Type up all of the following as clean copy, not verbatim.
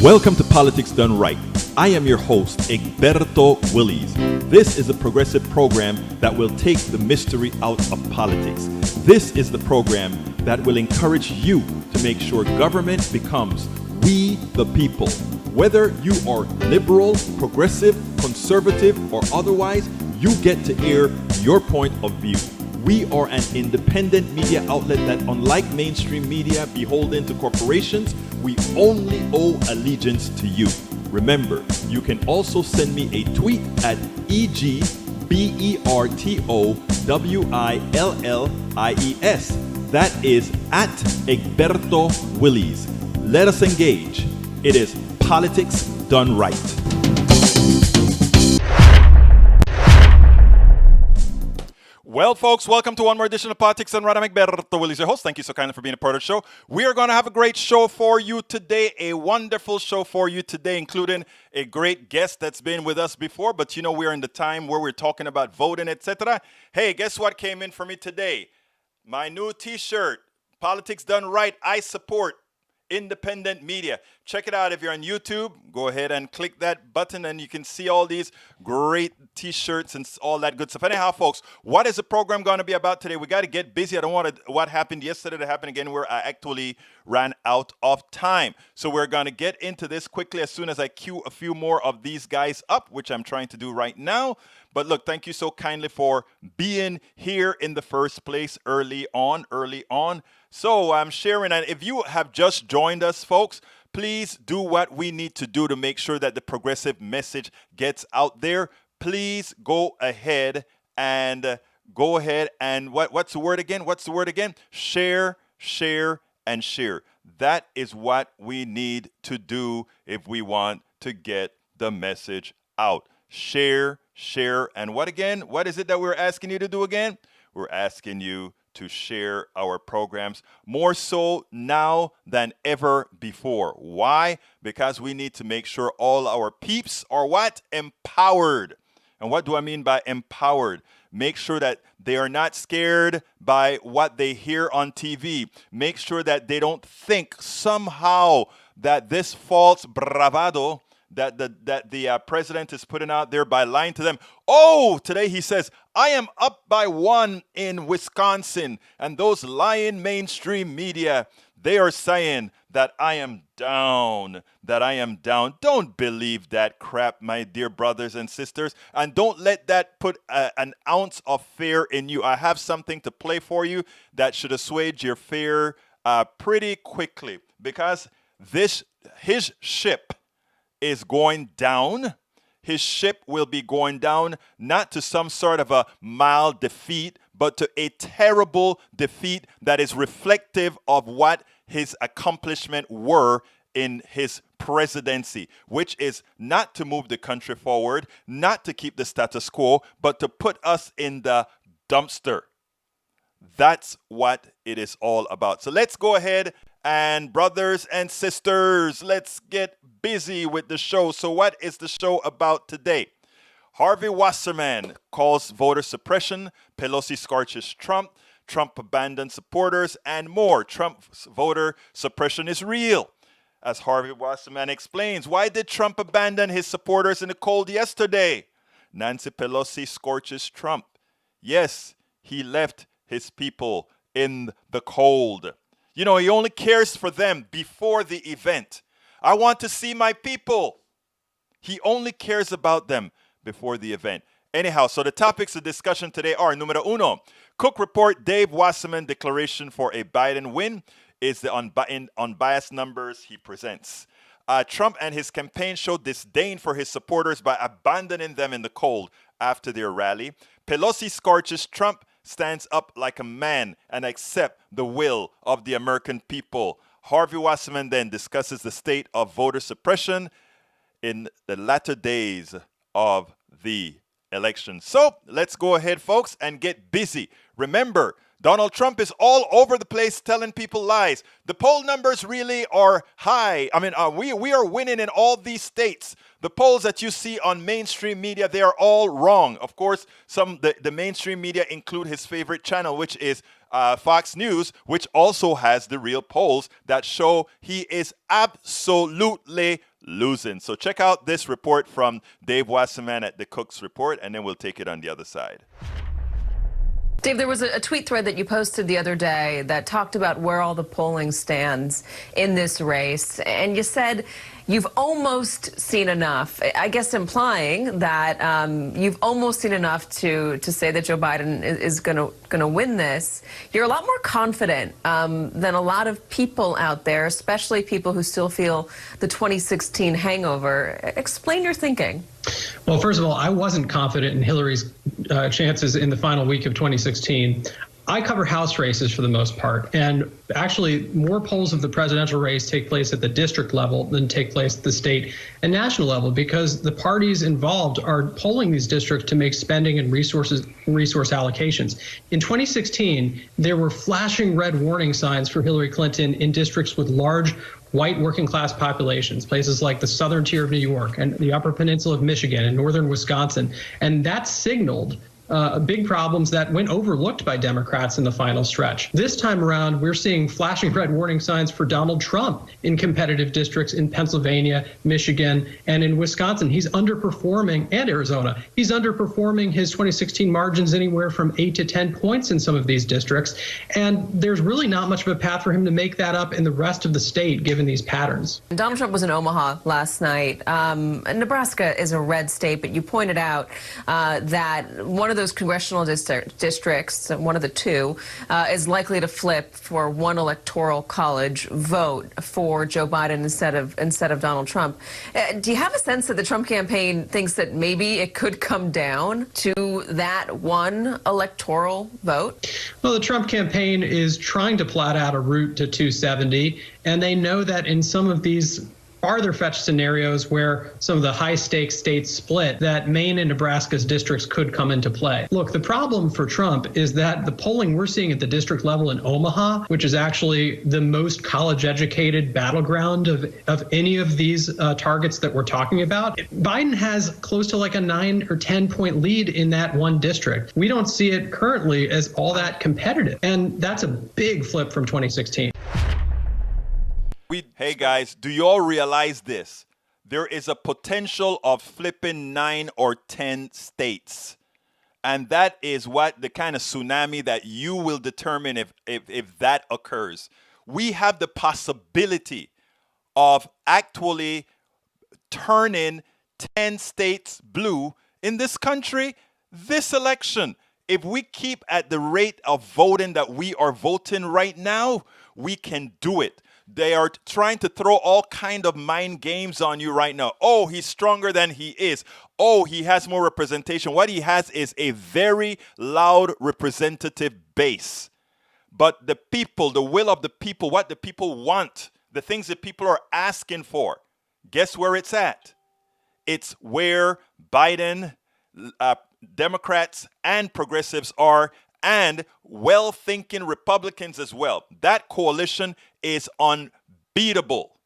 Welcome to Politics Done Right. I am your host, Egberto Willies. This is a progressive program that will take the mystery out of politics. This is the program that will encourage you to make sure government becomes we the people. Whether you are liberal, progressive, conservative, or otherwise, you get to air your point of view. We are an independent media outlet that, unlike mainstream media beholden to corporations, we only owe allegiance to you. Remember, you can also send me a tweet at EGBERTOWILLIES. That is at Egberto Willies. Let us engage. It is Politics Done Right. Well, folks, welcome to one more edition of Politics Done Right. I'm Egberto Willies, your host. Thank you so kindly for being a part of the show. We are going to have a great show for you today, a wonderful show for you today, including a great guest that's been with us before. But, you know, we're in the time where we're talking about voting, etc. Hey, guess what came in for me today? My new T-shirt, Politics Done Right. I support independent media. Check it out. If you're on YouTube, go ahead and click that button and you can see all these great T-shirts and all that good stuff. Anyhow, folks, what is the program going to be about today? We got to get busy. I don't want what happened yesterday to happen again where I actually ran out of time. So we're going to get into this quickly as soon as I cue a few more of these guys up, which I'm trying to do right now. But look, thank you so kindly for being here in the first place early on. So I'm sharing, and if you have just joined us, folks, please do what we need to do to make sure that the progressive message gets out there. Please go ahead and what's the word again? Share, and share. That is what we need to do if we want to get the message out. Share, and what again? What is it that we're asking you to do again? We're asking you to share our programs more so now than ever before. Why? Because we need to make sure all our peeps are what? Empowered. And what do I mean by empowered? Make sure that they are not scared by what they hear on TV. Make sure that they don't think somehow that this false bravado that the president is putting out there by lying to them. Oh, today he says, I am up by 1 in Wisconsin. And those lying mainstream media, they are saying that I am down. Don't believe that crap, my dear brothers and sisters. And don't let that put an ounce of fear in you. I have something to play for you that should assuage your fear pretty quickly. Because his ship is going down. His ship will be going down, not to some sort of a mild defeat, but to a terrible defeat that is reflective of what his accomplishments were in his presidency, which is not to move the country forward, not to keep the status quo, but to put us in the dumpster. That's what it is all about. So let's go ahead and brothers and sisters, let's get busy with the show. So what is the show about today? Harvey Wasserman calls voter suppression. Pelosi scorches Trump. Trump abandoned supporters and more. Trump's voter suppression is real. As Harvey Wasserman explains, why did Trump abandon his supporters in the cold yesterday? Nancy Pelosi scorches Trump. Yes, he left his people in the cold. You know, he only cares for them before the event. I want to see my people. He only cares about them before the event. Anyhow, so the topics of discussion today are, numero uno, Cook report Dave Wasserman declaration for a Biden win is the unbiased numbers he presents. Trump and his campaign showed disdain for his supporters by abandoning them in the cold after their rally. Pelosi scorches Trump, stands up like a man and accept the will of the American people. Harvey Wasserman then discusses the state of voter suppression in the latter days of the election. So let's go ahead, folks, and get busy. Remember, Donald Trump is all over the place telling people lies. The poll numbers really are high. I mean, we are winning in all these states. The polls that you see on mainstream media, they are all wrong. Of course, the mainstream media include his favorite channel, which is Fox News, which also has the real polls that show he is absolutely losing. So check out this report from Dave Wasserman at the Cook's Report, and then we'll take it on the other side. Dave, there was a tweet thread that you posted the other day that talked about where all the polling stands in this race, and you said you've almost seen enough, I guess implying that you've almost seen enough to say that Joe Biden is going to win this. You're a lot more confident than a lot of people out there, especially people who still feel the 2016 hangover. Explain your thinking. Well, first of all, I wasn't confident in Hillary's chances in the final week of 2016. I cover House races for the most part, and actually more polls of the presidential race take place at the district level than take place at the state and national level, because the parties involved are polling these districts to make spending and resource allocations. In 2016, there were flashing red warning signs for Hillary Clinton in districts with large white working class populations, places like the southern tier of New York and the upper peninsula of Michigan and northern Wisconsin. And that signaled big problems that went overlooked by Democrats in the final stretch. This time around, we're seeing flashing red warning signs for Donald Trump in competitive districts in Pennsylvania, Michigan, and in Wisconsin. He's underperforming, and Arizona. He's underperforming his 2016 margins anywhere from 8 to 10 points in some of these districts. And there's really not much of a path for him to make that up in the rest of the state, given these patterns. Donald Trump was in Omaha last night. Nebraska is a red state, but you pointed out that one of those congressional districts, one of the two, is likely to flip for one electoral college vote for Joe Biden instead of Donald Trump. Do you have a sense that the Trump campaign thinks that maybe it could come down to that one electoral vote? Well, the Trump campaign is trying to plot out a route to 270, and they know that in some of these farther fetched scenarios where some of the high stakes states split, that Maine and Nebraska's districts could come into play. Look, the problem for Trump is that the polling we're seeing at the district level in Omaha, which is actually the most college educated battleground of any of these targets that we're talking about, Biden has close to like a 9 or 10 point lead in that one district. We don't see it currently as all that competitive. And that's a big flip from 2016. Hey guys, do you all realize this? There is a potential of flipping 9 or 10 states. And that is what the kind of tsunami that you will determine if that occurs. We have the possibility of actually turning 10 states blue in this country this election. If we keep at the rate of voting that we are voting right now, we can do it. They are trying to throw all kind of mind games on you right now. Oh, he's stronger than he is. Oh, he has more representation. What he has is a very loud representative base. But the people, the will of the people, what the people want, the things that people are asking for, guess where it's at? It's where Biden, Democrats, and progressives are, and well-thinking Republicans as well. That coalition is unbeatable.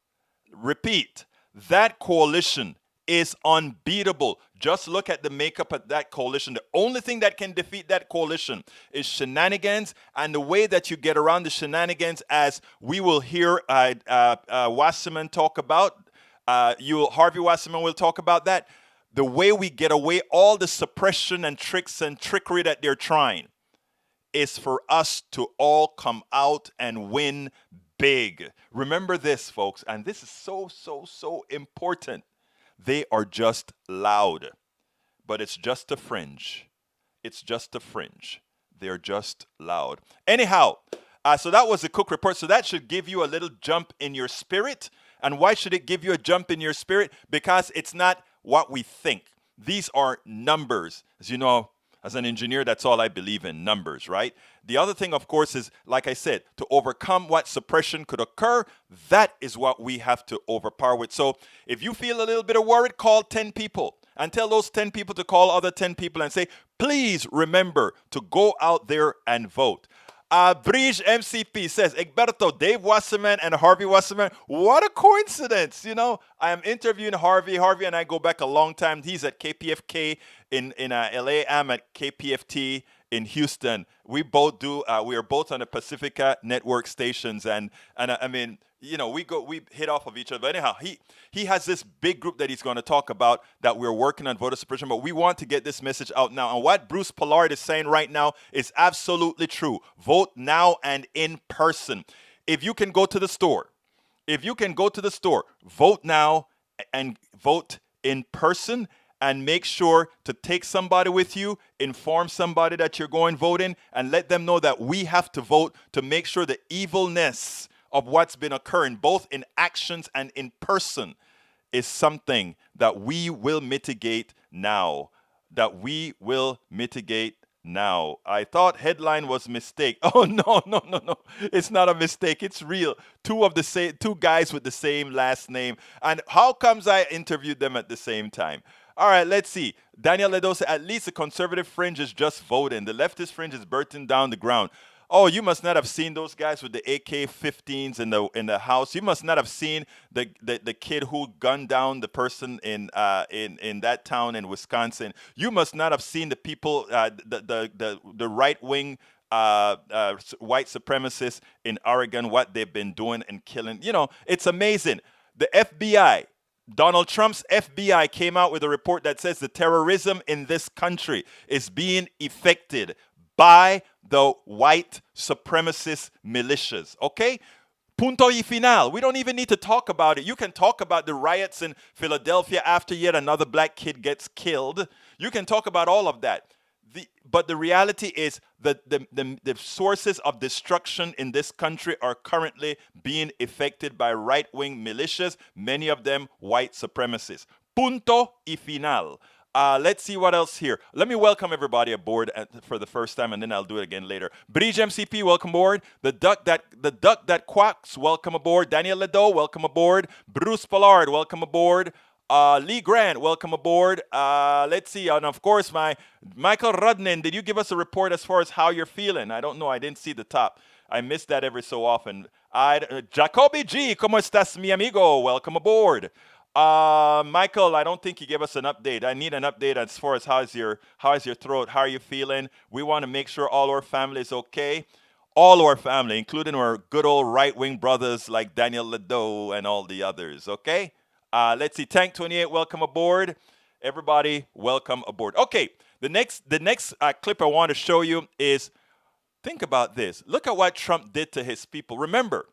Repeat, that coalition is unbeatable. Just look at the makeup of that coalition. The only thing that can defeat that coalition is shenanigans, and the way that you get around the shenanigans, as we will hear Wasserman talk about, Harvey Wasserman will talk about that, the way we get away all the suppression and tricks and trickery that they're trying is for us to all come out and win big. Remember this, folks, and this is so important. They are just loud, but it's just a fringe. It's just a fringe. They're just loud. Anyhow, so that was the Cook Report. So that should give you a little jump in your spirit. And why should it give you a jump in your spirit? Because it's not what we think. These are numbers. As you know, as an engineer, that's all I believe in, numbers, right? The other thing, of course, is, like I said, to overcome what suppression could occur, that is what we have to overpower with. So if you feel a little bit of worried, call 10 people and tell those 10 people to call other 10 people and say, please remember to go out there and vote. Brige MCP says, Egberto, Dave Wasserman and Harvey Wasserman, what a coincidence. You know, I am interviewing Harvey. Harvey and I go back a long time. He's at KPFK in LA. I'm at KPFT in Houston. We both do. We are both on the Pacifica network stations, and I mean, we hit off of each other. But anyhow, he has this big group that he's going to talk about that we're working on voter suppression. But we want to get this message out now. And what Bruce Pollard is saying right now is absolutely true. Vote now and in person. If you can go to the store, vote now and vote in person. And make sure to take somebody with you, inform somebody that you're going voting, and let them know that we have to vote to make sure the evilness of what's been occurring, both in actions and in person, is something that we will mitigate now. I thought headline was mistake. Oh, no. It's not a mistake. It's real. Two guys with the same last name. And how comes I interviewed them at the same time? All right, let's see. Daniel Ledo said, at least the conservative fringe is just voting. The leftist fringe is burning down the ground. Oh, you must not have seen those guys with the AK-15s in the house. You must not have seen the kid who gunned down the person in that town in Wisconsin. You must not have seen the people, the right-wing white supremacists in Oregon, what they've been doing and killing. It's amazing. The FBI. Donald Trump's FBI came out with a report that says the terrorism in this country is being effected by the white supremacist militias. Okay? Punto y final. We don't even need to talk about it. You can talk about the riots in Philadelphia after yet another black kid gets killed. You can talk about all of that. But the reality is that the sources of destruction in this country are currently being affected by right-wing militias, many of them white supremacists. Punto y final. Let's see what else here. Let me welcome everybody aboard for the first time, and then I'll do it again later. Bridge MCP, welcome aboard. The duck that quacks, welcome aboard. Daniel Ledo, welcome aboard. Bruce Pollard, welcome aboard. Lee Grant, welcome aboard. Let's see. And of course, Michael Rudnin, did you give us a report as far as how you're feeling? I don't know. I didn't see the top. I miss that every so often. Jacoby G, ¿cómo estás, mi amigo? Welcome aboard. Michael, I don't think you gave us an update. I need an update as far as how is your throat? How are you feeling? We want to make sure all our family is okay. All our family, including our good old right-wing brothers like Daniel Ledo and all the others, okay? Let's see. Tank 28, welcome aboard. Everybody, welcome aboard. Okay, the next clip I want to show you is, think about this. Look at what Trump did to his people. Remember,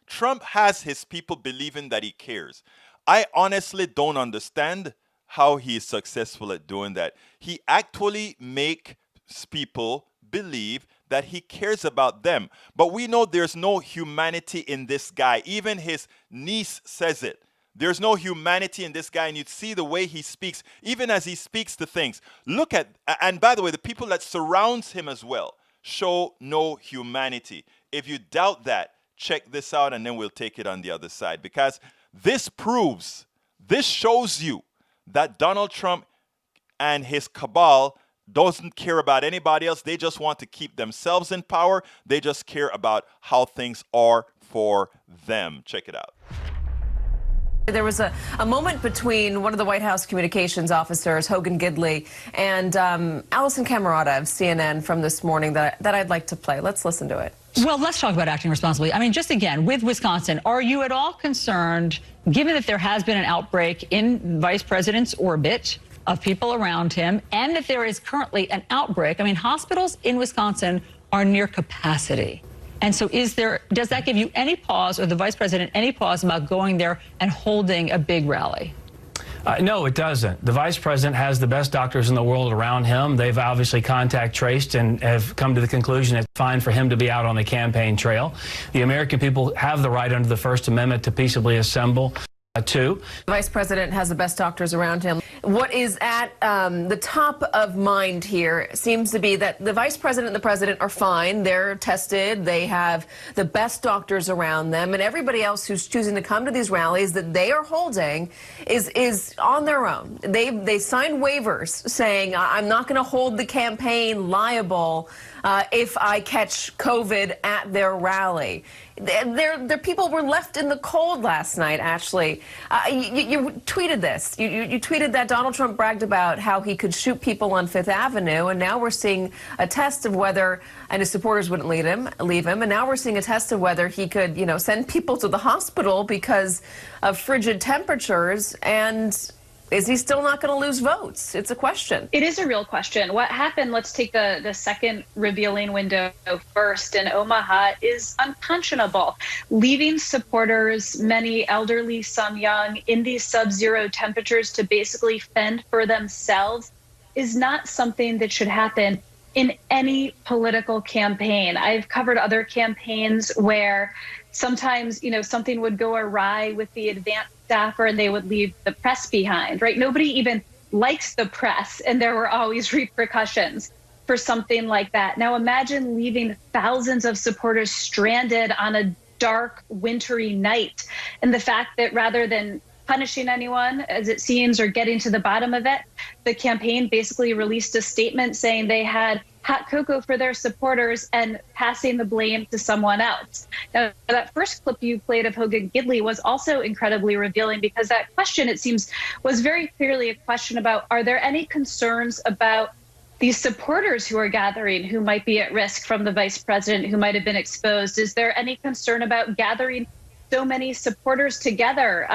Trump has his people believing that he cares. I honestly don't understand how he is successful at doing that. He actually makes people believe that he cares about them. But we know there's no humanity in this guy. Even his niece says it. There's no humanity in this guy, and you see the way he speaks, even as he speaks to things. Look at, and by the way, the people that surrounds him as well show no humanity. If you doubt that, check this out, and then we'll take it on the other side. Because this shows you that Donald Trump and his cabal doesn't care about anybody else. They just want to keep themselves in power. They just care about how things are for them. Check it out. There was a moment between one of the White House communications officers, Hogan Gidley, and Allison Camerata of CNN from this morning that I'd like to play. Let's listen to it. Well, let's talk about acting responsibly. I mean, just again, with Wisconsin, are you at all concerned, given that there has been an outbreak in Vice President's orbit of people around him, and that there is currently an outbreak? I mean, hospitals in Wisconsin are near capacity. And so does that give you any pause, or the Vice President any pause about going there and holding a big rally? No, it doesn't. The Vice President has the best doctors in the world around him. They've obviously contact traced and have come to the conclusion it's fine for him to be out on the campaign trail. The American people have the right under the First Amendment to peaceably assemble. The Vice President has the best doctors around him. What is at the top of mind here seems to be that the Vice President and the President are fine. They're tested. They have the best doctors around them. And everybody else who's choosing to come to these rallies that they are holding is on their own. They signed waivers saying, I'm not going to hold the campaign liable if I catch COVID at their rally. Their people were left in the cold last night, Ashley. You tweeted this. You tweeted that Donald Trump bragged about how he could shoot people on Fifth Avenue, and now we're seeing a test of whether, and his supporters wouldn't leave him, and now we're seeing a test of whether he could, send people to the hospital because of frigid temperatures. And is he still not going to lose votes? It's a question. It is a real question. What happened, let's take the second revealing window first, in Omaha is unconscionable. Leaving supporters, many elderly, some young, in these sub-zero temperatures to basically fend for themselves is not something that should happen in any political campaign. I've covered other campaigns where sometimes, something would go awry with the advanced staffer and they would leave the press behind, right? Nobody even likes the press, and there were always repercussions for something like that. Now imagine leaving thousands of supporters stranded on a dark, wintry night. And the fact that rather than punishing anyone, as it seems, or getting to the bottom of it, the campaign basically released a statement saying they had hot cocoa for their supporters and passing the blame to someone else. Now, that first clip you played of Hogan Gidley was also incredibly revealing, because that question, it seems, was very clearly a question about, are there any concerns about these supporters who are gathering who might be at risk from the vice president, who might have been exposed? Is there any concern about gathering so many supporters together,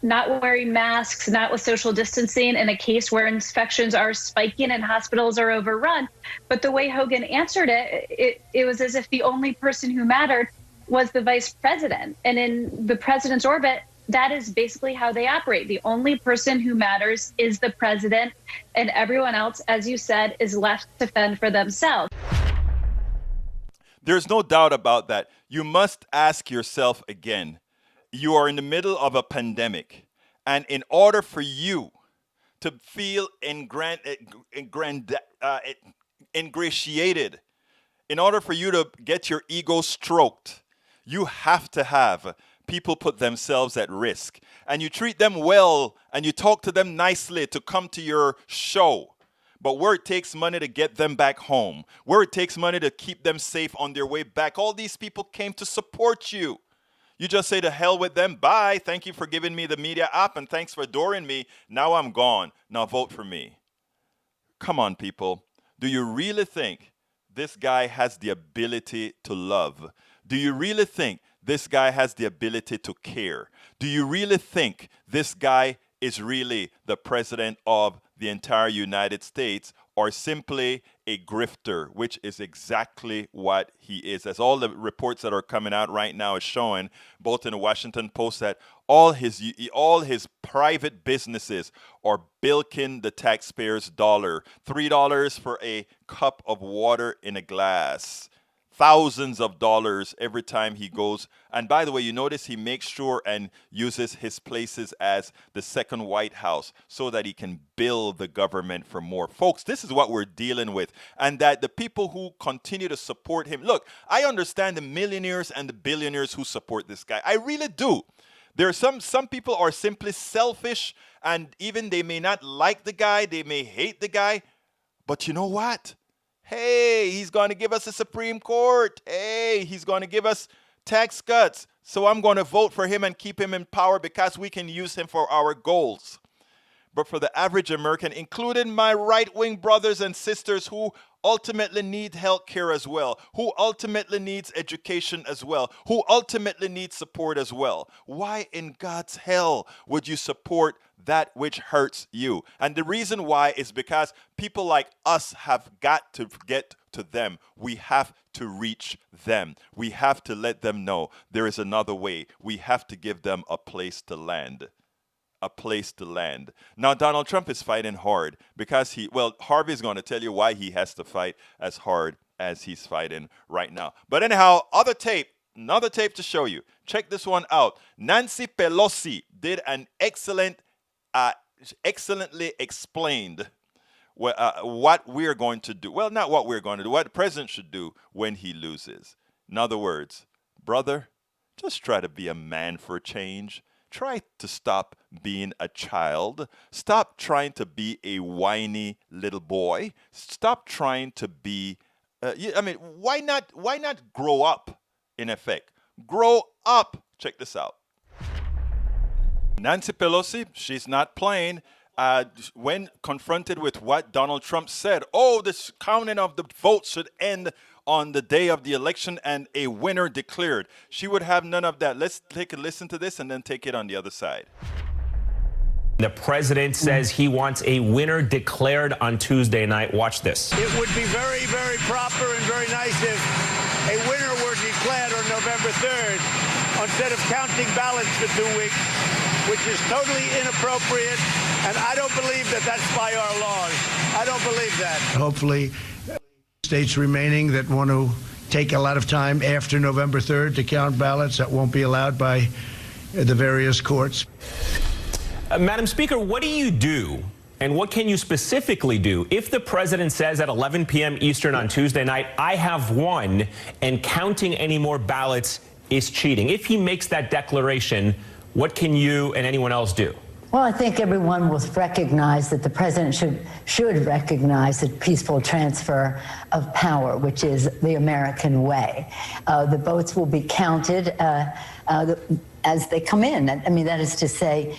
not wearing masks, not with social distancing, in a case where infections are spiking and hospitals are overrun? But the way Hogan answered it was as if the only person who mattered was the vice president. And in the president's orbit, that is basically how they operate. The only person who matters is the president, and everyone else, as you said, is left to fend for themselves. There's no doubt about that. You must ask yourself again, you are in the middle of a pandemic, and in order for you to feel ingratiated, in order for you to get your ego stroked, you have to have people put themselves at risk. And you treat them well, and you talk to them nicely to come to your show. But where it takes money to get them back home, where it takes money to keep them safe on their way back, all these people came to support you. You just say to hell with them, bye, thank you for giving me the media app, and thanks for adoring me. Now I'm gone. Now vote for me. Come on, people. Do you really think this guy has the ability to love? Do you really think this guy has the ability to care? Do you really think this guy is really the president of the entire United States, or simply a grifter, which is exactly what he is? As all the reports that are coming out right now is showing, both in the Washington Post, that all his private businesses are bilking the taxpayers' dollar. $3 for a cup of water in a glass. Thousands of dollars every time he goes. And by the way, you notice he makes sure and uses his places as the second White House so that he can bill the government for more. Folks, this is what we're dealing with. And that the people who continue to support him, look, I understand the millionaires and the billionaires who support this guy. I really do. There are some people are simply selfish, and even they may not like the guy, they may hate the guy. But you know what? Hey, he's going to give us a Supreme Court. Hey, he's going to give us tax cuts. So I'm going to vote for him and keep him in power because we can use him for our goals. But for the average American, including my right-wing brothers and sisters who ultimately need health care as well, who ultimately needs education as well, who ultimately needs support as well, why in God's hell would you support that which hurts you? And the reason why is because people like us have got to get to them. We have to reach them. We have to let them know there is another way. We have to give them a place to land. A place to land. Now, Donald Trump is fighting hard because Harvey's going to tell you why he has to fight as hard as he's fighting right now. But anyhow, another tape to show you. Check this one out. Nancy Pelosi did an excellently explained what we're going to do. Well, not what we're going to do, what the president should do when he loses. In other words, brother, just try to be a man for a change. Try to stop being a child. Stop trying to be a whiny little boy. Stop trying to be, why not grow up, in effect? Grow up. Check this out. Nancy Pelosi, she's not playing. when confronted with what Donald Trump said, oh, this counting of the votes should end on the day of the election and a winner declared. She would have none of that. Let's take a listen to this and then take it on the other side. The president says he wants a winner declared on Tuesday night. Watch this. It would be very, very proper and very nice if a winner were declared on November 3rd instead of counting ballots for 2 weeks, which is totally inappropriate. And I don't believe that that's by our laws. I don't believe that. Hopefully, states remaining that want to take a lot of time after November 3rd to count ballots, that won't be allowed by the various courts. Madam Speaker, what do you do, and what can you specifically do if the president says at 11 p.m. Eastern on Tuesday night, I have won, and counting any more ballots is cheating? If he makes that declaration, what can you and anyone else do? Well, I think everyone will recognize that the president should recognize the peaceful transfer of power, which is the American way. The votes will be counted as they come in. I mean, that is to say,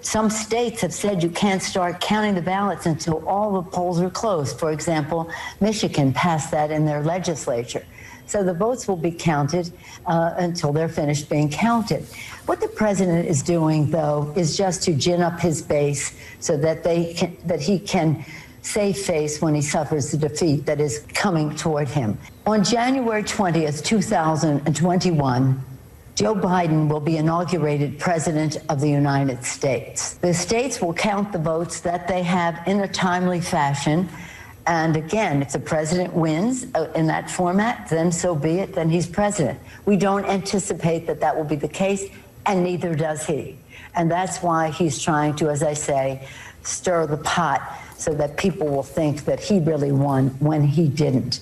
some states have said you can't start counting the ballots until all the polls are closed. For example, Michigan passed that in their legislature. So the votes will be counted until they're finished being counted. What the president is doing, though, is just to gin up his base so that he can save face when he suffers the defeat that is coming toward him. On January 20th, 2021, Joe Biden will be inaugurated president of the United States. The states will count the votes that they have in a timely fashion. And again, if the president wins in that format, then so be it, then he's president. We don't anticipate that that will be the case, and neither does he. And that's why he's trying to, as I say, stir the pot so that people will think that he really won when he didn't.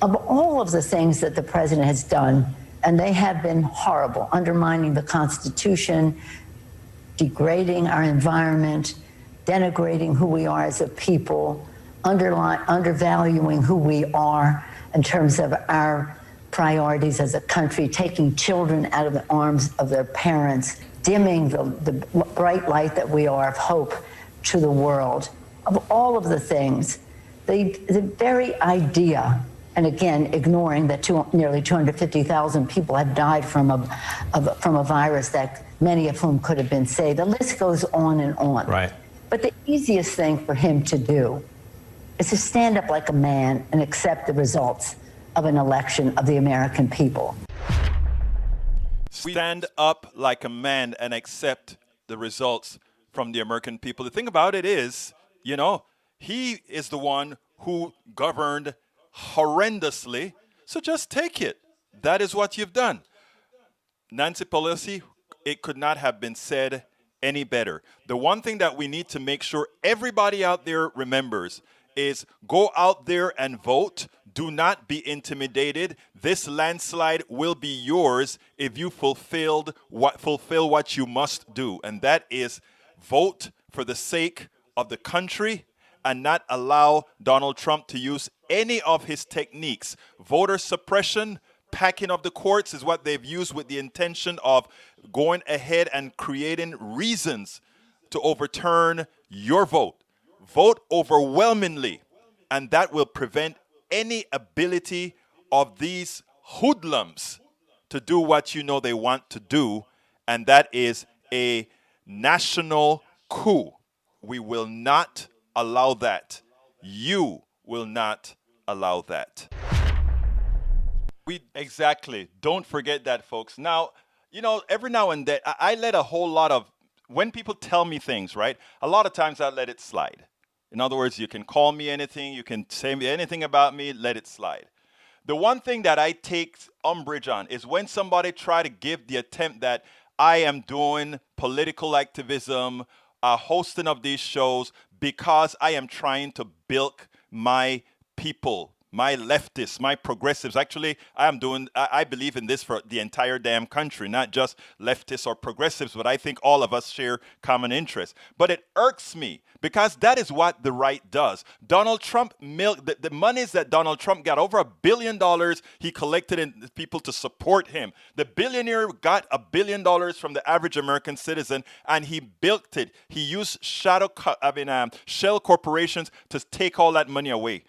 Of all of the things that the president has done, and they have been horrible, undermining the Constitution, degrading our environment, denigrating who we are as a people, undervaluing who we are in terms of our priorities as a country, taking children out of the arms of their parents, dimming the bright light that we are of hope to the world. Of all of the things, the very idea, and again, ignoring that nearly 250,000 people have died from a virus that many of whom could have been saved. The list goes on and on. Right. But the easiest thing for him to do is to stand up like a man and accept the results of an election of the American people. Stand up like a man and accept the results from the American people. The thing about it is, you know, he is the one who governed horrendously, so just take it. That is what you've done. Nancy Pelosi, it could not have been said any better. The one thing that we need to make sure everybody out there remembers is go out there and vote. Do not be intimidated. This landslide will be yours if you fulfill what you must do, and that is vote for the sake of the country and not allow Donald Trump to use any of his techniques. Voter suppression, packing of the courts is what they've used with the intention of going ahead and creating reasons to overturn your vote. Vote overwhelmingly, and that will prevent any ability of these hoodlums to do what you know they want to do, and that is a national coup. We will not allow that. You will not allow that. Exactly. Don't forget that, folks. Now, you know, every now and then, I let a whole lot of, when people tell me things, right, a lot of times I let it slide. In other words, you can call me anything, you can say me anything about me, let it slide. The one thing that I take umbrage on is when somebody try to give the attempt that I am doing political activism, hosting of these shows because I am trying to bilk my people, my leftists, my progressives. Actually, I believe in this for the entire damn country, not just leftists or progressives, but I think all of us share common interests. But it irks me because that is what the right does. Donald Trump, the monies that Donald Trump got, over $1 billion he collected in people to support him. The billionaire got $1 billion from the average American citizen, and he bilked it. He used shell corporations to take all that money away.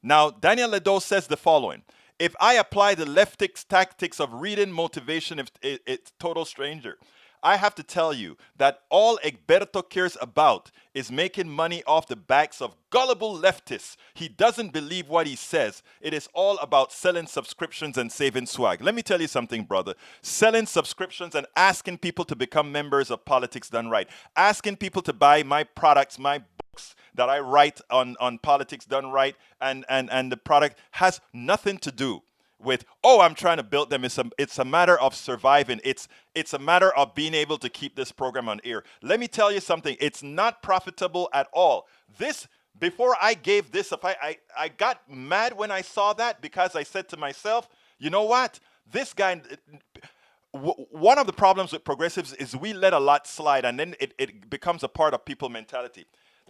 Now, Daniel Ledo says the following: if I apply the leftist tactics of reading motivation, it's total stranger. I have to tell you that all Egberto cares about is making money off the backs of gullible leftists. He doesn't believe what he says. It is all about selling subscriptions and saving swag. Let me tell you something, brother. Selling subscriptions and asking people to become members of Politics Done Right. Asking people to buy my products, my books that I write on Politics Done Right, and the product has nothing to do with, oh, I'm trying to build them. It's a matter of surviving. It's a matter of being able to keep this program on air. Let me tell you something. It's not profitable at all. Before I gave this up, I got mad when I saw that, because I said to myself, you know what? This guy, one of the problems with progressives is we let a lot slide, and then it becomes a part of people mentality.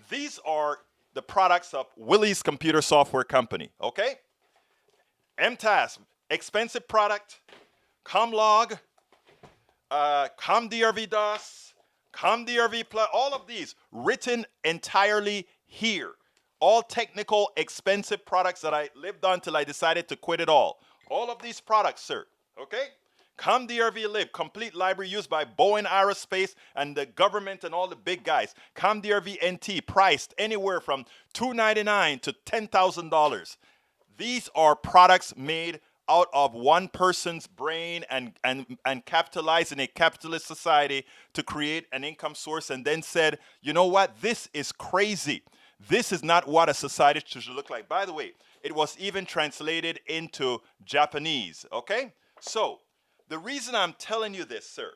These are the products of Willie's Computer Software Company, okay? MTAS, expensive product. Comlog, ComDRV DOS, ComDRV Plus, all of these written entirely here. All technical, expensive products that I lived on till I decided to quit it all. All of these products, sir, okay? ComDRV Live, complete library used by Boeing Aerospace and the government and all the big guys. ComDRV NT, priced anywhere from $299 to $10,000. These are products made out of one person's brain and capitalized in a capitalist society to create an income source, and then said, you know what, this is crazy. This is not what a society should look like. By the way, it was even translated into Japanese, okay? So, the reason I'm telling you this, sir,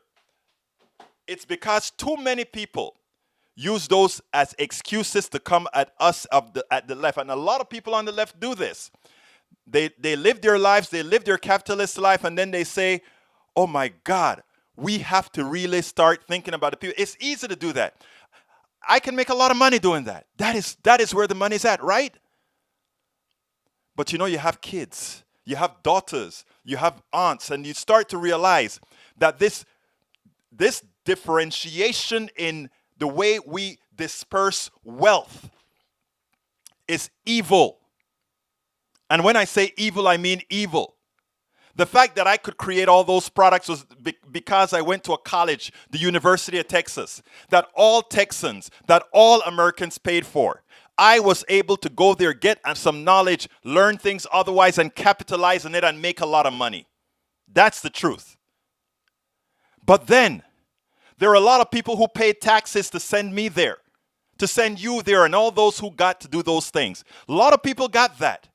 it's because too many people use those as excuses to come at us at the left. And a lot of people on the left do this. They live their lives, they live their capitalist life, and then they say, oh my God, we have to really start thinking about the people. It's easy to do that. I can make a lot of money doing that. That is where the money's at, right? But you know, you have kids, you have daughters, you have aunts, and you start to realize that this differentiation in the way we disperse wealth is evil. And when I say evil, I mean evil. The fact that I could create all those products was because I went to a college, the University of Texas, that all Texans, that all Americans paid for. I was able to go there, get some knowledge, learn things otherwise, and capitalize on it and make a lot of money. That's the truth. But then, there are a lot of people who paid taxes to send me there, to send you there, and all those who got to do those things. A lot of people got that.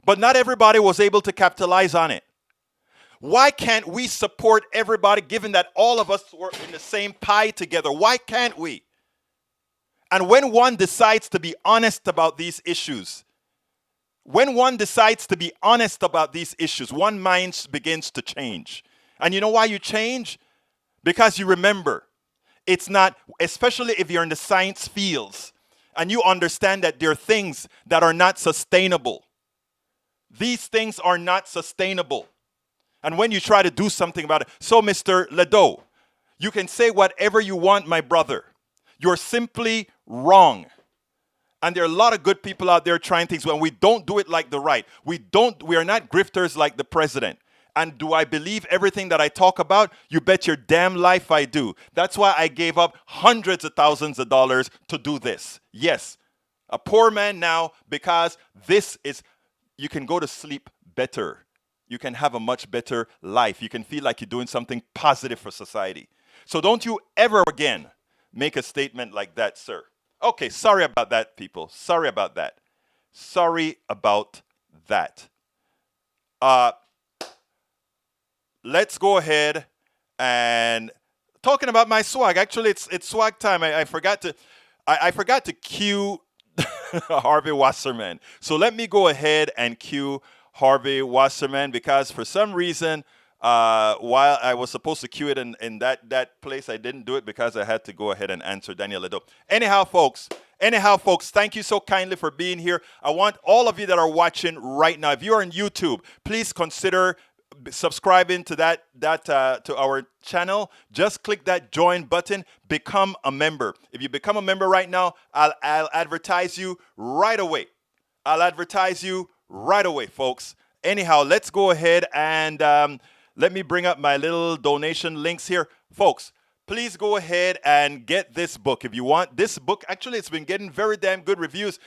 But not everybody was able to capitalize on it. Why can't we support everybody, given that all of us were in the same pie together? Why can't we? And when one decides to be honest about these issues, one mind begins to change. And you know why you change? Because you remember, it's not, especially if you're in the science fields, and you understand that there are things that are not sustainable. These things are not sustainable. And when you try to do something about it, so Mr. Ledo, you can say whatever you want, my brother. You're simply wrong. And there are a lot of good people out there trying things when we don't do it like the right. We are not grifters like the president. And do I believe everything that I talk about? You bet your damn life I do. That's why I gave up hundreds of thousands of dollars to do this. Yes, a poor man now, because you can go to sleep better. You can have a much better life. You can feel like you're doing something positive for society. So don't you ever again make a statement like that, sir. Okay, sorry about that, people. Sorry about that. Sorry about that. Let's go ahead and talking about my swag. Actually, it's swag time. I forgot to cue Harvey Wasserman. So let me go ahead and cue Harvey Wasserman because for some reason, while I was supposed to cue it in that place, I didn't do it because I had to go ahead and answer Daniel Ledo. Anyhow, folks, thank you so kindly for being here. I want all of you that are watching right now, if you're on YouTube, please consider subscribing to to our channel. Just click that join button, become a member. If you become a member right now, I'll advertise you right away. Folks. Anyhow, let's go ahead and let me bring up my little donation links here. Folks, please go ahead and get this book if you want. This book, actually, it's been getting very damn good reviews.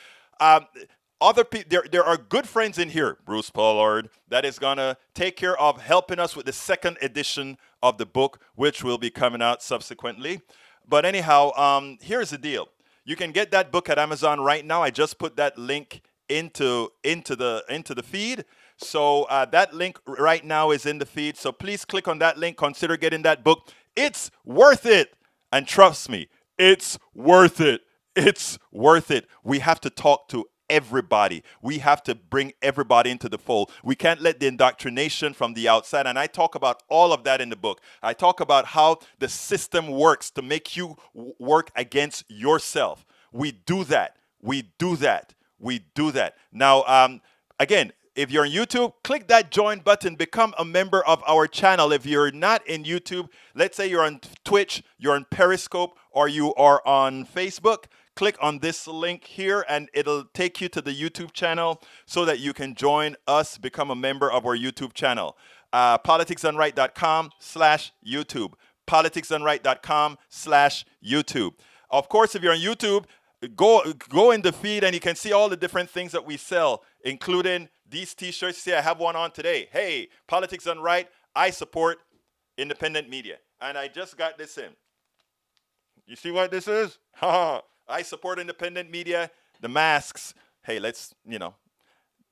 Other people, there are good friends in here, Bruce Pollard, that is going to take care of helping us with the second edition of the book, which will be coming out subsequently. But anyhow, here's the deal. You can get that book at Amazon right now. I just put that link into the feed. So that link right now is in the feed. So please click on that link. Consider getting that book. It's worth it. And trust me, it's worth it. It's worth it. We have to talk to everybody. We have to bring everybody into the fold. We can't let the indoctrination from the outside. And I talk about all of that in the book. I talk about how the system works to make you work against yourself. We do that. Now, again, if you're on YouTube, click that join button, become a member of our channel. If you're not in YouTube, let's say you're on Twitch, you're on Periscope, or you are on Facebook, click on this link here and it'll take you to the YouTube channel so that you can join us, become a member of our YouTube channel. politicsdoneright.com/YouTube. politicsdoneright.com/YouTube. Of course, if you're on YouTube, go in the feed and you can see all the different things that we sell, including these t-shirts. See, I have one on today. Hey, Politics Done Right, I support independent media. And I just got this in. You see what this is? I support independent media. The masks. Hey,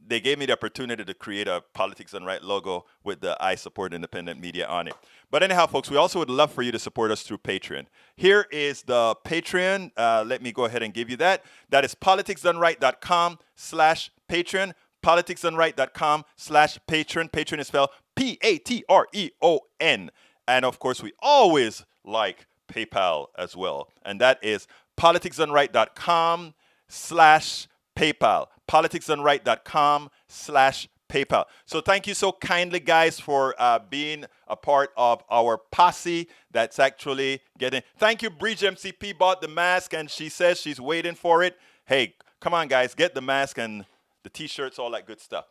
they gave me the opportunity to create a Politics Done Right logo with the I support independent media on it. But anyhow, folks, we also would love for you to support us through Patreon. Here is the Patreon. Let me go ahead and give you that. That is politicsdoneright.com/Patreon. politicsdoneright.com/Patreon. Patreon is spelled Patreon. And of course, we always like PayPal as well. And that is politicsdoneright.com/PayPal. politicsdoneright.com/PayPal. So thank you so kindly, guys, for being a part of our posse that's actually getting. Thank you, Bridge MCP bought the mask, and she says she's waiting for it. Hey, come on, guys, get the mask and the T-shirts, all that good stuff.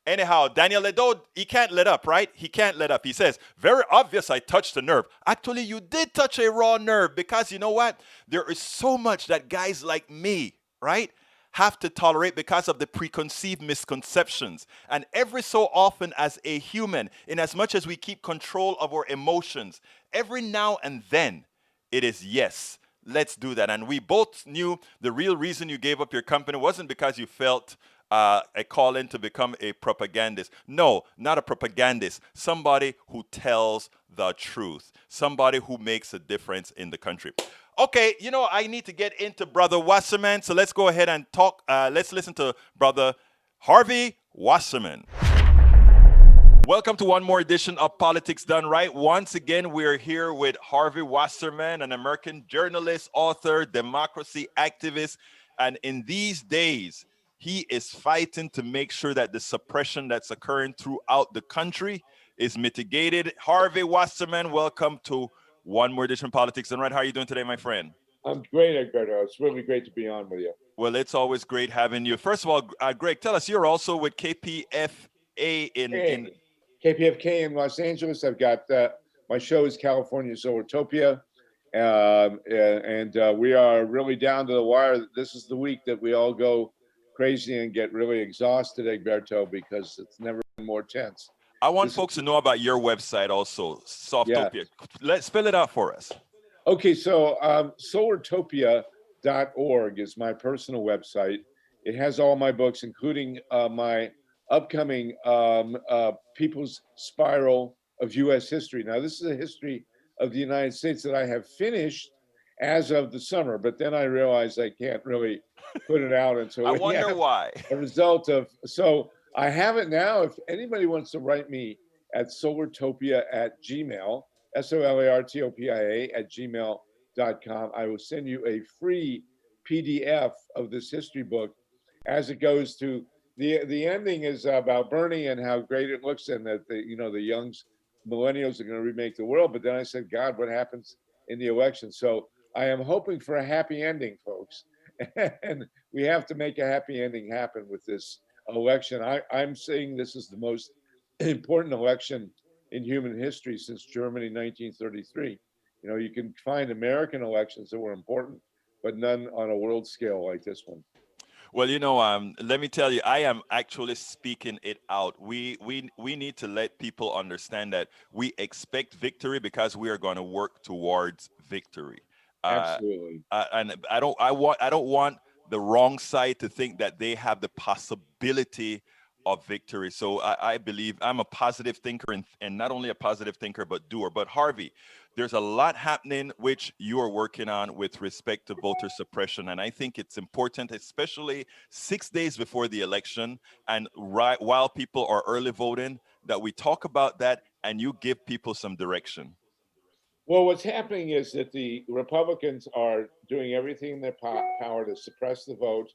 Anyhow, Daniel Ledo, he can't let up, right? He can't let up. He says, very obvious I touched a nerve. Actually, you did touch a raw nerve because you know what? There is so much that guys like me, right, have to tolerate because of the preconceived misconceptions. And every so often as a human, in as much as we keep control of our emotions, every now and then it is yes, let's do that. And we both knew the real reason you gave up your company wasn't because you felt a call in to become a propagandist. No, not a propagandist. Somebody who tells the truth. Somebody who makes a difference in the country. Okay, I need to get into Brother Wasserman, so let's go ahead and talk. Let's listen to Brother Harvey Wasserman. Welcome to one more edition of Politics Done Right. Once again, we're here with Harvey Wasserman, an American journalist, author, democracy activist, and in these days, he is fighting to make sure that the suppression that's occurring throughout the country is mitigated. Harvey Wasserman, welcome to one more edition of Politics Done Right. How are you doing today, my friend? I'm great, Edgardo. It's really great to be on with you. Well, it's always great having you. First of all, Greg, tell us, you're also with KPFA in KPFK in Los Angeles. I've got my show is California Solartopia, and we are really down to the wire. This is the week that we all go crazy and get really exhausted, Egberto, because it's never been more tense. I want folks to know about your website also, Softopia. Yeah. Let's spell it out for us. Okay, so solartopia.org is my personal website. It has all my books, including my upcoming People's Spiral of U.S. History. Now, this is a history of the United States that I have finished, as of the summer. But then I realized I can't really put it out until I we wonder have why. a result of. So I have it now. If anybody wants to write me at solartopia@gmail, solartopia@gmail.com, I will send you a free PDF of this history book as it goes to the ending is about Bernie and how great it looks and that the young millennials are going to remake the world. But then I said, God, what happens in the election? So I am hoping for a happy ending, folks. And we have to make a happy ending happen with this election. I'm saying this is the most important election in human history since Germany 1933. You can find American elections that were important, but none on a world scale like this one. Well, let me tell you, I am actually speaking it out. We need to let people understand that we expect victory because we are going to work towards victory. Absolutely. And I don't want the wrong side to think that they have the possibility of victory. So I believe I'm a positive thinker and not only a positive thinker, but doer. But Harvey, there's a lot happening which you are working on with respect to voter suppression. And I think it's important, especially 6 days before the election and right while people are early voting, that we talk about that and you give people some direction. Well, what's happening is that the Republicans are doing everything in their power to suppress the vote.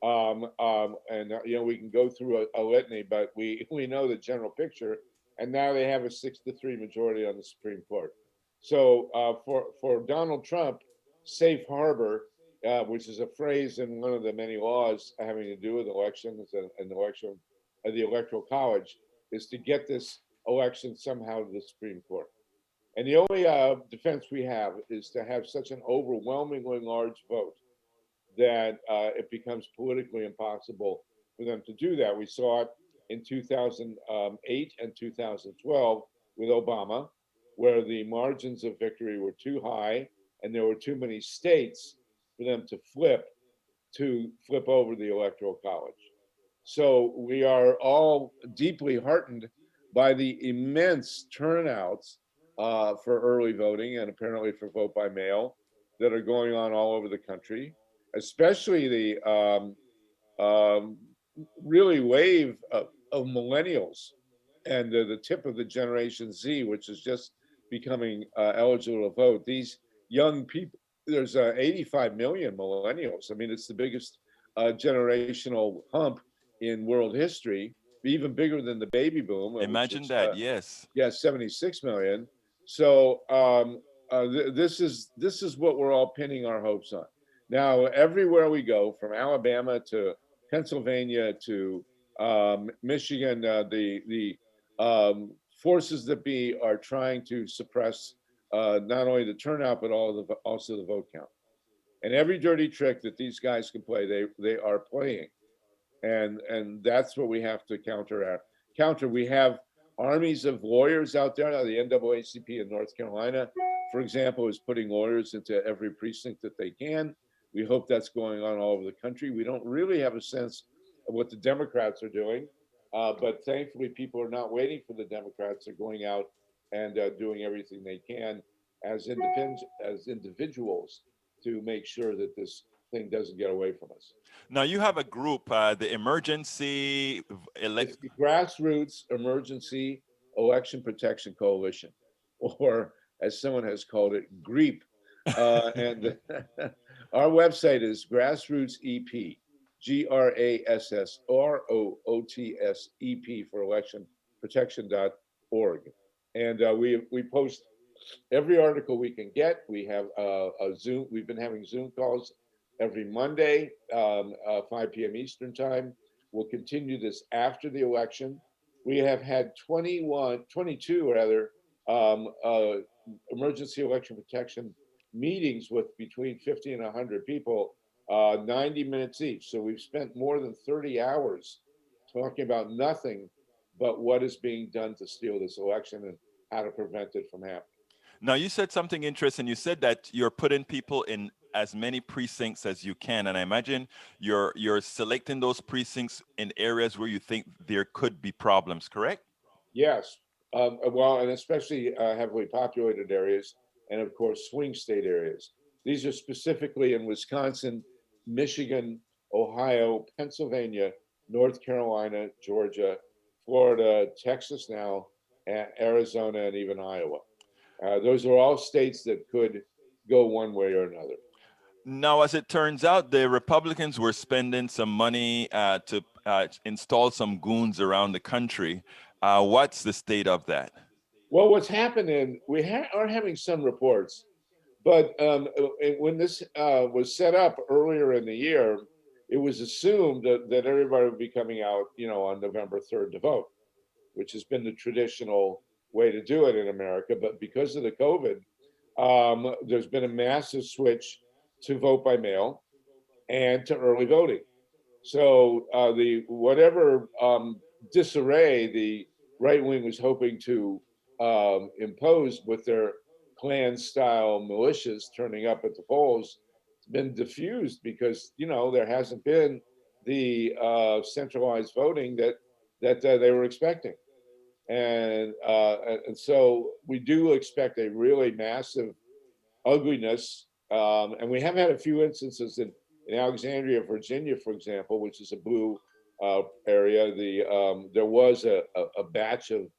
We can go through a litany, but we know the general picture. And now they have a 6-3 majority on the Supreme Court. So for Donald Trump, safe harbor, which is a phrase in one of the many laws having to do with elections and election of the Electoral College, is to get this election somehow to the Supreme Court. And the only defense we have is to have such an overwhelmingly large vote that it becomes politically impossible for them to do that. We saw it in 2008 and 2012 with Obama, where the margins of victory were too high and there were too many states for them to flip over the Electoral College. So we are all deeply heartened by the immense turnouts for early voting and apparently for vote by mail that are going on all over the country, especially the really wave of millennials and the tip of the Generation Z, which is just becoming eligible to vote. These young people, there's 85 million millennials. I mean, it's the biggest generational hump in world history, even bigger than the baby boom. Imagine that, yes. Yeah, 76 million. So this is what we're all pinning our hopes on. Now, everywhere we go, from Alabama to Pennsylvania to Michigan, the forces that be are trying to suppress not only the turnout but also the vote count. And every dirty trick that these guys can play, they are playing, and that's what we have to counter. We have armies of lawyers out there now. The NAACP in North Carolina, for example, is putting lawyers into every precinct that they can. We hope that's going on all over the country. We don't really have a sense of what the Democrats are doing, but thankfully people are not waiting for the Democrats. They're going out and doing everything they can as individuals to make sure that this thing doesn't get away from us. Now you have a group, the Emergency It's the Grassroots Emergency Election Protection Coalition, or as someone has called it, GREEP. And our website is Grassroots EP, GRASSROOTSEP for electionprotection.org. And we post every article we can get. We have a Zoom. We've been having Zoom calls every Monday, 5 p.m. Eastern time. We'll continue this after the election. We have had 22 emergency election protection meetings with between 50 and 100 people, 90 minutes each. So we've spent more than 30 hours talking about nothing but what is being done to steal this election and how to prevent it from happening. Now, you said something interesting. You said that you're putting people in as many precincts as you can, and I imagine you're selecting those precincts in areas where you think there could be problems, correct? Yes, well, and especially heavily populated areas, and of course swing state areas. These are specifically in Wisconsin, Michigan, Ohio, Pennsylvania, North Carolina, Georgia, Florida, Texas now, and Arizona, and even Iowa. Those are all states that could go one way or another. Now, as it turns out, the Republicans were spending some money to install some goons around the country. What's the state of that? Well, what's happening, we are having some reports, but when this was set up earlier in the year, it was assumed that everybody would be coming out, on November 3rd to vote, which has been the traditional way to do it in America. But because of the COVID, there's been a massive switch to vote by mail and to early voting. So the whatever disarray the right wing was hoping to impose with their Klan-style militias turning up at the polls has been diffused because there hasn't been the centralized voting that they were expecting, and so we do expect a really massive ugliness. And we have had a few instances in Alexandria, Virginia, for example, which is a blue area. There was a batch of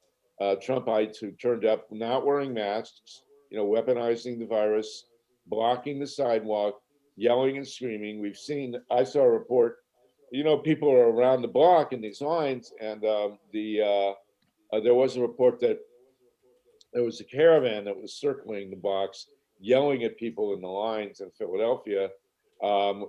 Trumpites who turned up not wearing masks, weaponizing the virus, blocking the sidewalk, yelling and screaming. I saw a report, people are around the block in these lines, and there was a report that there was a caravan that was circling the blocks, yelling at people in the lines in Philadelphia.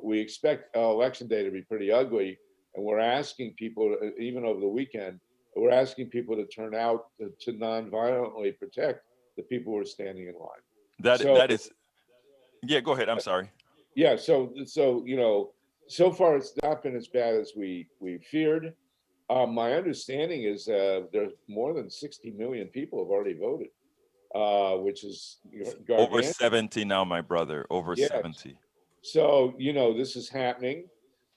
We expect election day to be pretty ugly, and we're asking people, even over the weekend, we're asking people to turn out to non-violently protect the people who are standing in line. That is, yeah. Go ahead. I'm sorry. Yeah. So so far it's not been as bad as we feared. My understanding is there's more than 60 million people have already voted, which is gargantuan. Over 70 now, my brother. Over 70. So this is happening,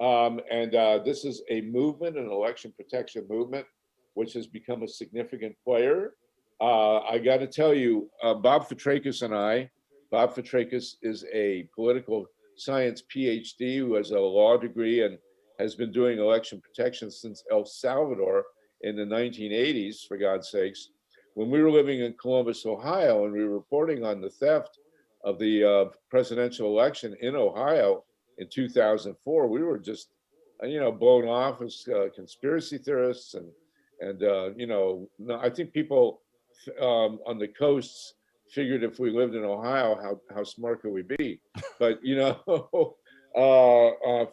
and this is a movement, an election protection movement, which has become a significant player. I got to tell you, Bob Fitrakis and I. Bob Fitrakis is a political science PhD who has a law degree and has been doing election protection since El Salvador in the 1980s, for God's sakes. When we were living in Columbus, Ohio, and we were reporting on the theft of the presidential election in Ohio in 2004, we were just, blown off as conspiracy theorists, and I think people on the coasts figured if we lived in Ohio, how smart could we be? But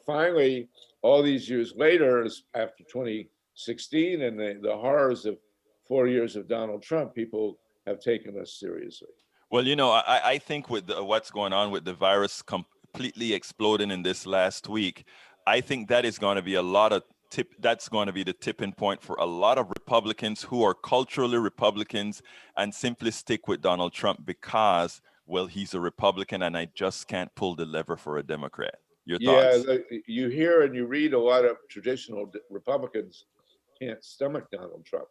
finally, all these years later, after 2016 and the horrors of 4 years of Donald Trump, people have taken us seriously. Well, I think with what's going on with the virus completely exploding in this last week, I think that is going to be that's going to be the tipping point for a lot of Republicans who are culturally Republicans and simply stick with Donald Trump because, well, he's a Republican and I just can't pull the lever for a Democrat. Your thoughts? Yeah, you hear and you read a lot of traditional Republicans can't stomach Donald Trump.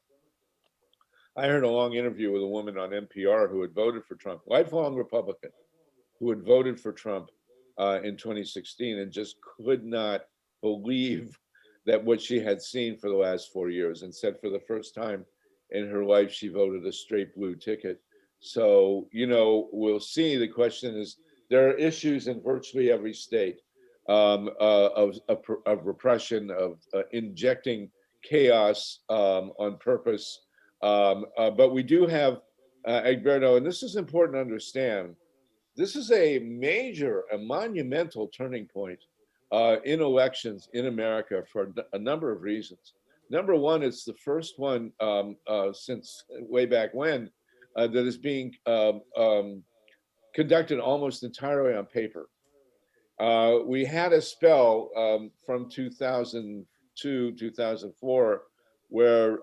I heard a long interview with a woman on NPR who had voted for Trump, lifelong Republican, who had voted for Trump in 2016 and just could not believe that what she had seen for the last 4 years, and said for the first time in her life, she voted a straight blue ticket. So, we'll see. The question is, there are issues in virtually every state of repression, of injecting chaos on purpose. But we do have, Egberto, and this is important to understand, this is a monumental turning point in elections in America for a number of reasons. Number one, it's the first one since way back when that is being conducted almost entirely on paper. We had a spell from 2002, 2004, where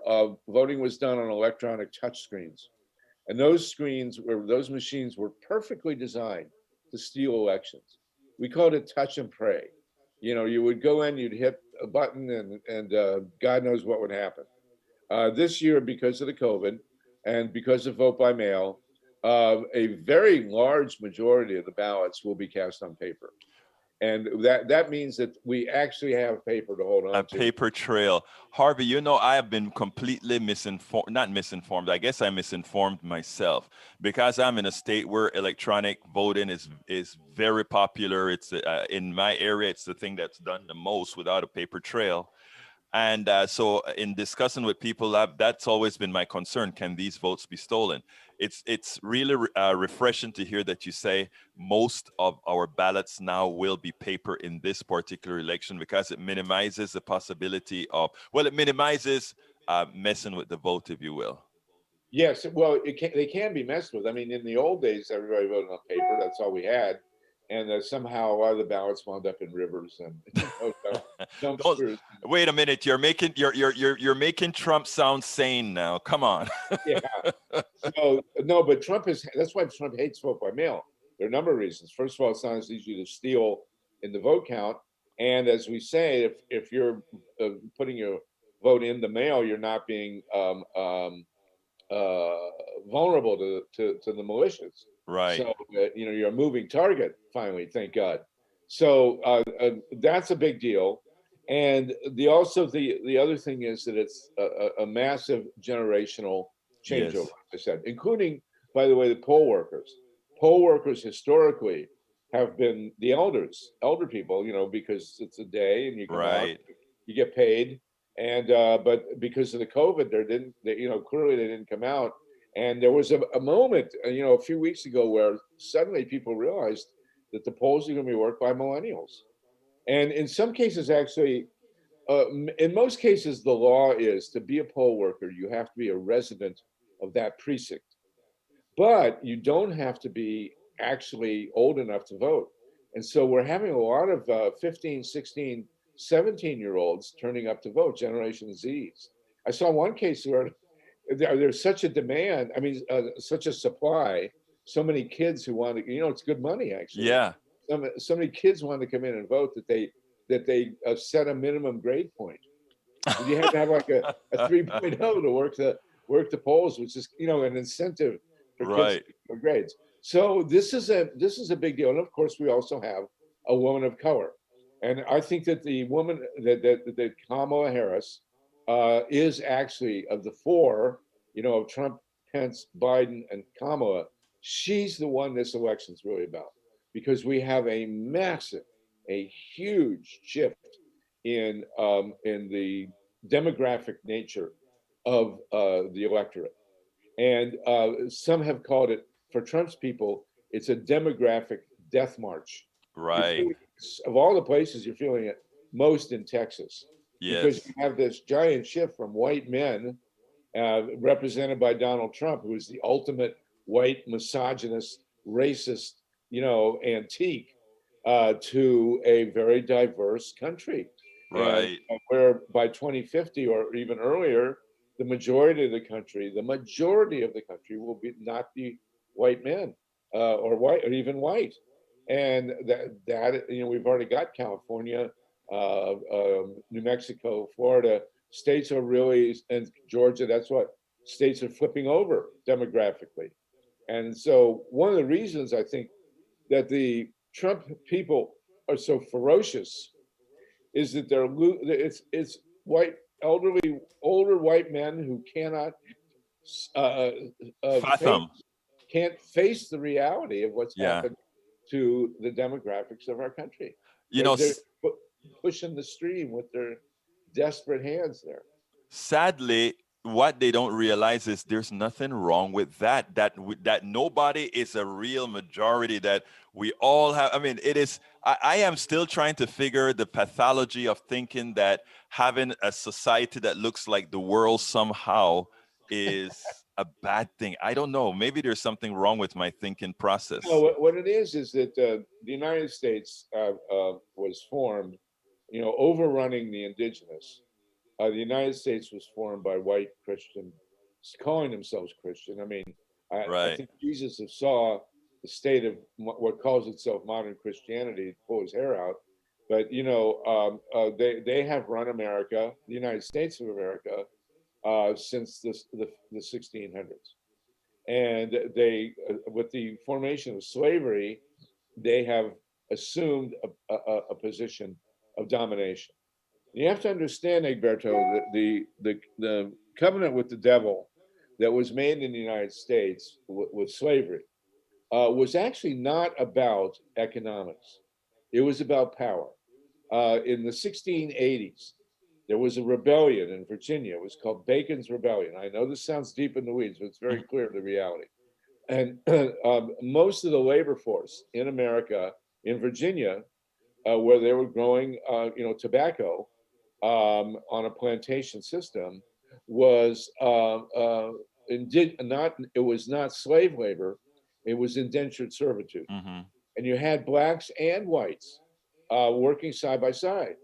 voting was done on electronic touchscreens. And those machines were perfectly designed to steal elections. We called it touch and pray. You would go in, you'd hit a button, and God knows what would happen. This year, because of the COVID and because of vote by mail, a very large majority of the ballots will be cast on paper. And that means that we actually have paper to hold on A to. paper trail. Harvey, you know, I have been completely misinformed, not misinformed, I guess I misinformed myself because I'm in a state where electronic voting is very popular. It's in my area, it's the thing that's done the most without a paper trail. And so in discussing with people, that's always been my concern. Can these votes be stolen? It's really refreshing to hear that you say most of our ballots now will be paper in this particular election because it minimizes the possibility of, well, it minimizes messing with the vote, if you will. Yes, well, they can be messed with. I mean, in the old days, everybody voted on paper. That's all we had. And somehow a lot of the ballots wound up in rivers and dumpsters. Wait a minute, you're making Trump sound sane now. Come on. Yeah. So no, but that's why Trump hates vote by mail. There are a number of reasons. First of all, it's not as easy to steal in the vote count. And as we say, if you're putting your vote in the mail, you're not being vulnerable to the militias. Right. So you're a moving target. Finally, thank God. So that's a big deal. And the other thing is that it's a massive generational changeover. Yes. As I said, including, by the way, the poll workers. Poll workers historically have been the elder people, because it's a day and you come out, you get paid. And but because of the COVID, clearly they didn't come out. And there was a moment, a few weeks ago where suddenly people realized that the polls are going to be worked by millennials. And in some cases, actually, in most cases, the law is to be a poll worker, you have to be a resident of that precinct. But you don't have to be actually old enough to vote. And so we're having a lot of 15, 16, 17-year-olds turning up to vote, Generation Zs. I saw one case where there's such a demand, such a supply, so many kids who want to, it's good money, actually. Yeah. So many kids want to come in and vote that they set a minimum grade point. You have to have like a 3.0 to work the polls, which is, an incentive for kids for grades. So this is a big deal. And of course, we also have a woman of color. And I think that the woman that Kamala Harris is actually, of the four, of Trump, Pence, Biden, and Kamala, she's the one this election's really about, because we have a huge shift in the demographic nature of the electorate. And some have called it, for Trump's people, it's a demographic death march. Right. Of all the places, you're feeling it most in Texas. Yes. Because you have this giant shift from white men, represented by Donald Trump, who is the ultimate white misogynist, racist, antique, to a very diverse country. Right. And where by 2050 or even earlier, the majority of the country will not be white men or even white. And that we've already got California, New Mexico, Florida. States are really, and Georgia, that's what states are flipping over demographically. And so one of the reasons I think that the Trump people are so ferocious is that it's white, older white men who cannot fathom, can't face the reality of what's happened to the demographics of our country. They're pushing the stream with their desperate hands there. Sadly, what they don't realize is there's nothing wrong with that nobody is a real majority, that we all have. It is, I am still trying to figure the pathology of thinking that having a society that looks like the world somehow is a bad thing. I don't know. Maybe there's something wrong with my thinking process. No, what it is that the United States was formed, overrunning the indigenous. The United States was formed by white Christians calling themselves Christian. I think Jesus saw the state of what calls itself modern Christianity, pull his hair out. But they have run America, the United States of America, since the 1600s. And with the formation of slavery, they have assumed a position of domination. You have to understand, Egberto, that the covenant with the devil that was made in the United States with slavery was actually not about economics. It was about power. In the 1680s, there was a rebellion in Virginia. It was called Bacon's Rebellion. I know this sounds deep in the weeds, but it's very clear the reality. And most of the labor force in America, in Virginia, where they were growing, tobacco on a plantation system, was it was not slave labor, it was indentured servitude. Mm-hmm. And you had blacks and whites working side by side.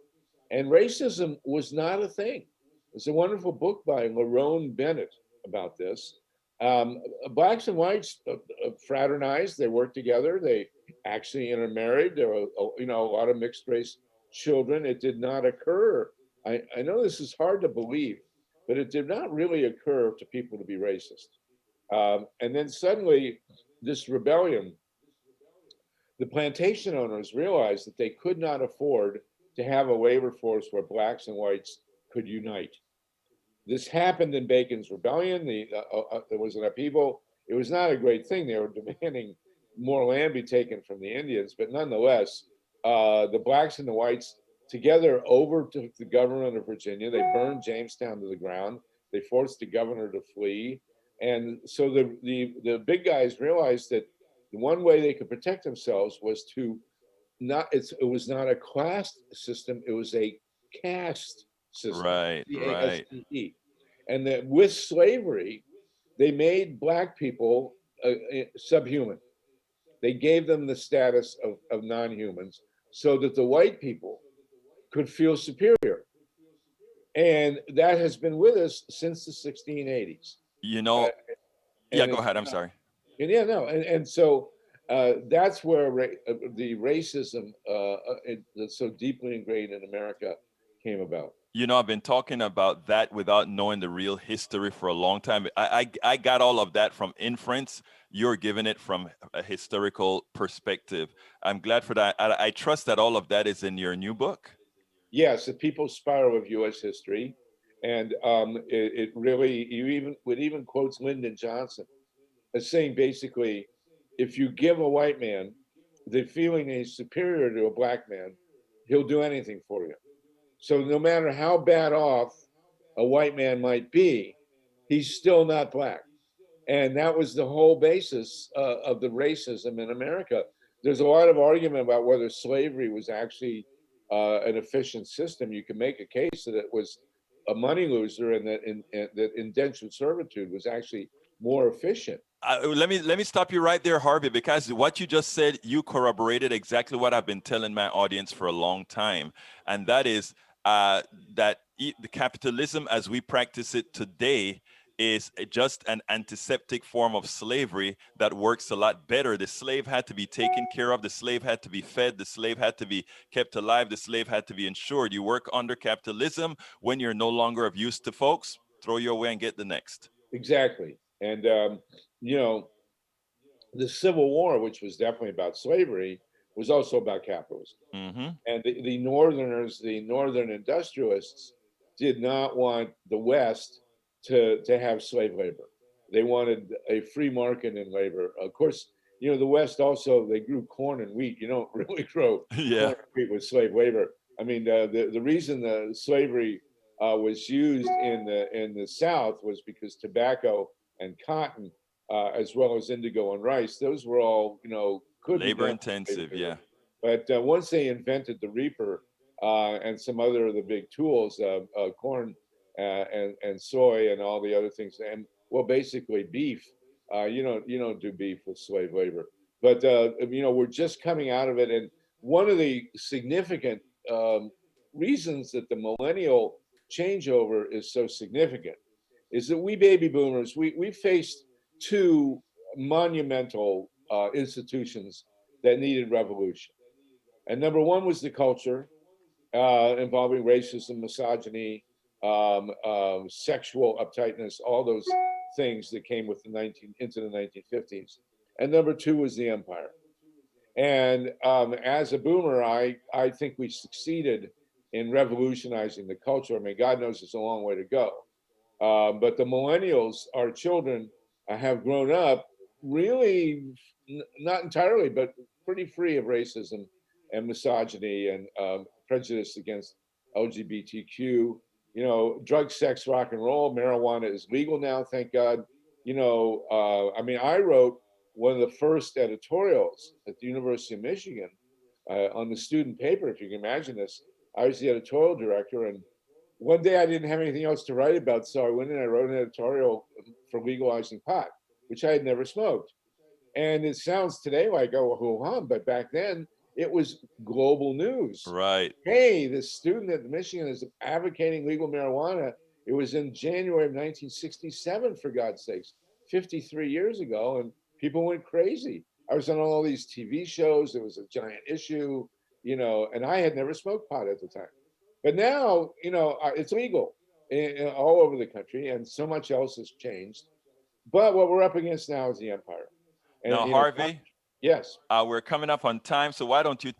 And racism was not a thing. There's a wonderful book by Lerone Bennett about this. Blacks and whites fraternized. They worked together. They actually intermarried. There were, a lot of mixed race children. It did not occur. I know this is hard to believe, but it did not really occur to people to be racist. And then suddenly, this rebellion, the plantation owners realized that they could not afford to have a labor force where blacks and whites could unite. This happened in Bacon's Rebellion. There was an upheaval. It was not a great thing. They were demanding more land be taken from the Indians, but nonetheless, the blacks and the whites together overtook the government of Virginia. They burned Jamestown to the ground. They forced the governor to flee. And so the big guys realized that the one way they could protect themselves was to it was not a class system, it was a caste system. Right. C-A-S-T-E. And that with slavery, they made black people subhuman. They gave them the status of non-humans so that the white people could feel superior. And that has been with us since the 1680s. Yeah, go ahead. I'm sorry. And so that's where the racism that's so deeply ingrained in America came about. I've been talking about that without knowing the real history for a long time. I got all of that from inference. You're giving it from a historical perspective. I'm glad for that. I trust that all of that is in your new book. Yes, The People's Spiral of U.S. History. And it really, even quotes Lyndon Johnson as saying basically, if you give a white man the feeling he's superior to a black man, he'll do anything for you. So no matter how bad off a white man might be, he's still not black. And that was the whole basis of the racism in America. There's a lot of argument about whether slavery was actually an efficient system. You can make a case that it was a money loser and that indentured servitude was actually more efficient. Let me stop you right there, Harvey, because what you just said, you corroborated exactly what I've been telling my audience for a long time. And that is that the capitalism as we practice it today is just an antiseptic form of slavery that works a lot better. The slave had to be taken care of. The slave had to be fed. The slave had to be kept alive. The slave had to be insured. You work under capitalism. When you're no longer of use to folks, throw you away and get the next. Exactly. And, the Civil War, which was definitely about slavery, was also about capitalism. Mm-hmm. And the Northerners, the Northern industrialists, did not want the West to have slave labor. They wanted a free market in labor. Of course, the West also, they grew corn and wheat. You don't really grow corn and wheat with slave labor. I mean, the reason the slavery was used in the South was because tobacco and cotton, as well as indigo and rice, those were all, could labor intensive, yeah. But once they invented the reaper and some other of the big tools, corn and soy and all the other things, and basically beef, you don't do beef with slave labor. But we're just coming out of it, and one of the significant reasons that the millennial changeover is so significant is that we baby boomers, we faced two monumental institutions that needed revolution. And number one was the culture involving racism, misogyny, sexual uptightness, all those things that came with into the 1950s. And number two was the empire. And as a boomer, I think we succeeded in revolutionizing the culture. I mean, God knows it's a long way to go. But the millennials, our children, have grown up really not entirely, but pretty free of racism and misogyny and prejudice against LGBTQ. You know, drug, sex, rock and roll, marijuana is legal now, thank God. You know, I mean, I wrote one of the first editorials at the University of Michigan on the student paper, if you can imagine this. I was the editorial director, and one day I didn't have anything else to write about, so I went in and I wrote an editorial for legalizing pot, which I had never smoked. And it sounds today like, oh, ho-hum, but back then it was global news. Right. Hey, this student at Michigan is advocating legal marijuana. It was in January of 1967, for God's sakes, 53 years ago, and people went crazy. I was on all these TV shows. It was a giant issue, you know, and I had never smoked pot at the time. But now, you know, it's legal all over the country, and so much else has changed. But what we're up against now is the empire. And, Now, you know, Harvey, yes. we're coming up on time, so why don't you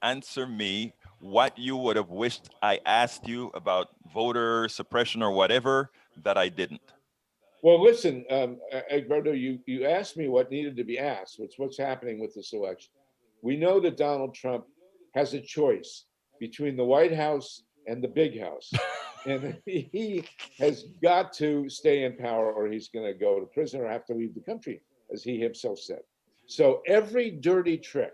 answer me what you would have wished I asked you about voter suppression or whatever that I didn't? Well, listen, Egberto, you asked me what needed to be asked, what's happening with this election. We know that Donald Trump has a choice between the White House and the big house. And he has got to stay in power or he's going to go to prison or have to leave the country, as he himself said. So every dirty trick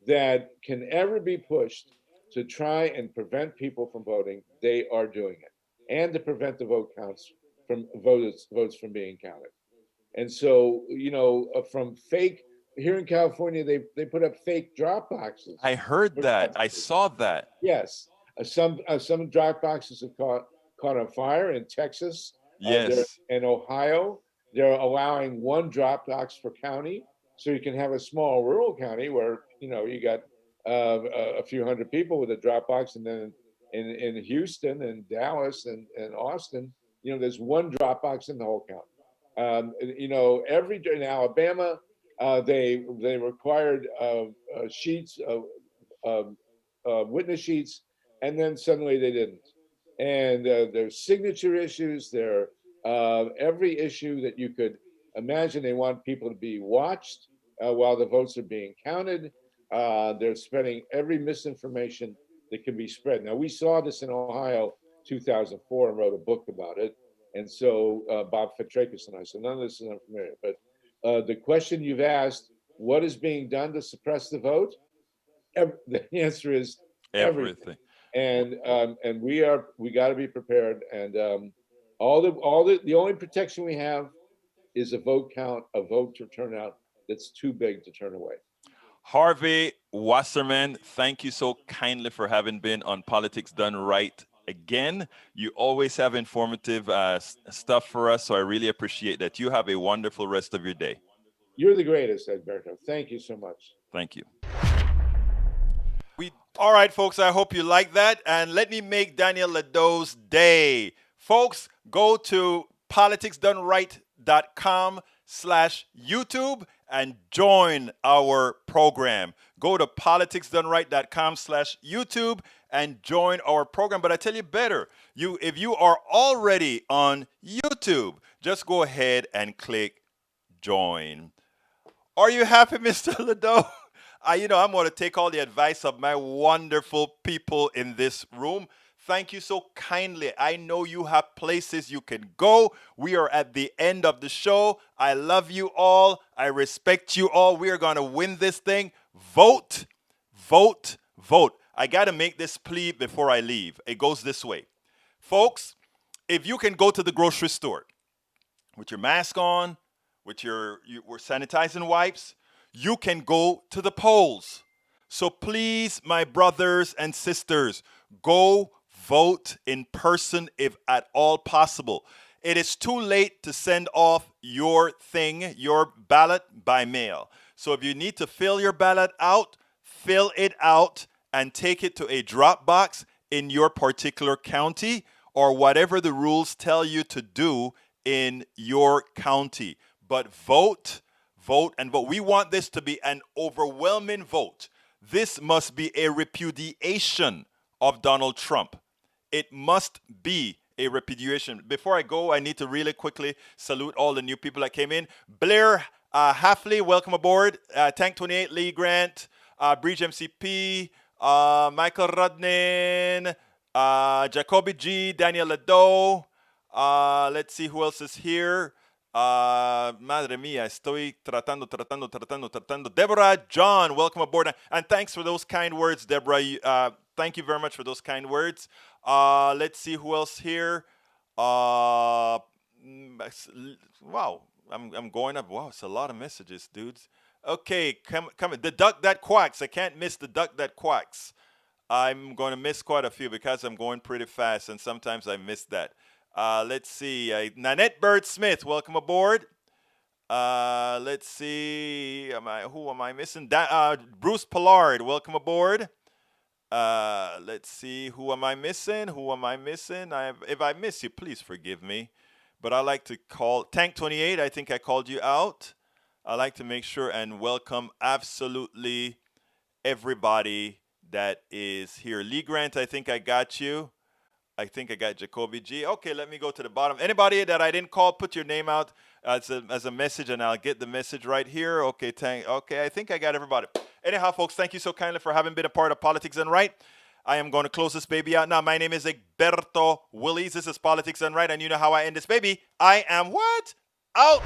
that can ever be pushed to try and prevent people from voting, they are doing it. And to prevent the votes from being counted. And so, you know, from fake, here in California, they put up fake drop boxes. I heard that. I saw that. Yes. Some drop boxes have caught on fire in Texas. Yes. In Ohio, they're allowing one drop box per county. So you can have a small rural county where, you know, you got a few hundred people with a drop box. And then in Houston and Dallas and Austin, you know, there's one drop box in the whole county. You know, in Alabama, they required sheets of witness sheets, and then suddenly they didn't. And there's signature issues. There, every issue that you could imagine. They want people to be watched while the votes are being counted. They're spreading every misinformation that can be spread. Now, we saw this in Ohio 2004 and wrote a book about it. And so Bob Fetrakis and I, so none of this is unfamiliar. But the question you've asked, what is being done to suppress the vote? The answer is everything. And we got to be prepared. And the only protection we have is a vote count, a vote to turnout that's too big to turn away. Harvey Wasserman, thank you so kindly for having been on Politics Done Right again. You always have informative stuff for us, so I really appreciate that. You have a wonderful rest of your day. You're the greatest, Egberto. Thank you so much. Thank you. All right, folks, I hope you like that. And let me make Daniel Lado's day. Folks, go to politicsdoneright.com/YouTube and join our program. Go to politicsdoneright.com/YouTube and join our program. But I tell you better, if you are already on YouTube, just go ahead and click join. Are you happy, Mr. Lado? I'm going to take all the advice of my wonderful people in this room. Thank you so kindly. I know you have places you can go. We are at the end of the show. I love you all. I respect you all. We are going to win this thing. Vote, vote, vote. I got to make this plea before I leave. It goes this way. Folks, if you can go to the grocery store with your mask on, with your sanitizing wipes, you can go to the polls. So please, my brothers and sisters, go vote in person if at all possible. It is too late to send off your ballot by mail. So if you need to fill your ballot out, fill it out and take it to a drop box in your particular county or whatever the rules tell you to do in your county. But vote, vote, and vote. We want this to be an overwhelming vote. This must be a repudiation of Donald Trump. It must be a repudiation. Before I go, I need to really quickly salute all the new people that came in. Blair Halfley, welcome aboard. Tank 28, Lee Grant, Breach MCP, Michael Rudnin, Jacoby G, Daniel Lado. Let's see who else is here. Madre mía, estoy tratando. Deborah John, welcome aboard. And thanks for those kind words, Deborah. Thank you very much for those kind words. Let's see who else here. Wow, I'm going up. Wow, it's a lot of messages, dudes. Okay, come. The duck that quacks. I can't miss the duck that quacks. I'm going to miss quite a few because I'm going pretty fast, and sometimes I miss that. Let's see. Nanette Bird Smith, welcome aboard. Let's see. Who am I missing? Bruce Pollard, welcome aboard. Let's see. Who am I missing? If I miss you, please forgive me. But I like to call Tank 28. I think I called you out. I like to make sure and welcome absolutely everybody that is here. Lee Grant, I think I got you. I think I got Jacoby G. Okay, let me go to the bottom. Anybody that I didn't call, put your name out as a message, and I'll get the message right here. Okay, I think I got everybody. Anyhow, folks, thank you so kindly for having been a part of Politics Done Right. I am going to close this baby out now. My name is Egberto Willies. This is Politics Done Right, and you know how I end this baby. I am what? Out!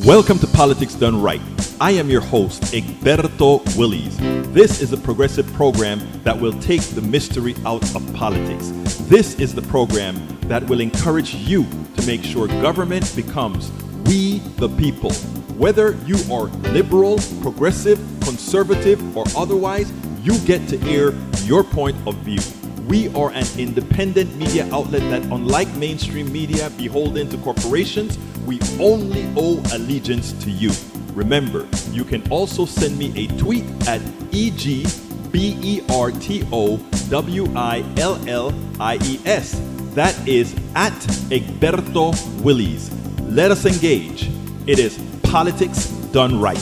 Welcome to Politics Done Right. I am your host, Egberto Willies. This is a progressive program that will take the mystery out of politics. This is the program that will encourage you to make sure government becomes we the people. Whether you are liberal, progressive, conservative, or otherwise, you get to air your point of view. We are an independent media outlet that, unlike mainstream media beholden to corporations, we only owe allegiance to you. Remember, you can also send me a tweet at EGBERTOWILLIES. That is at Egberto Willies. Let us engage. It is Politics Done Right.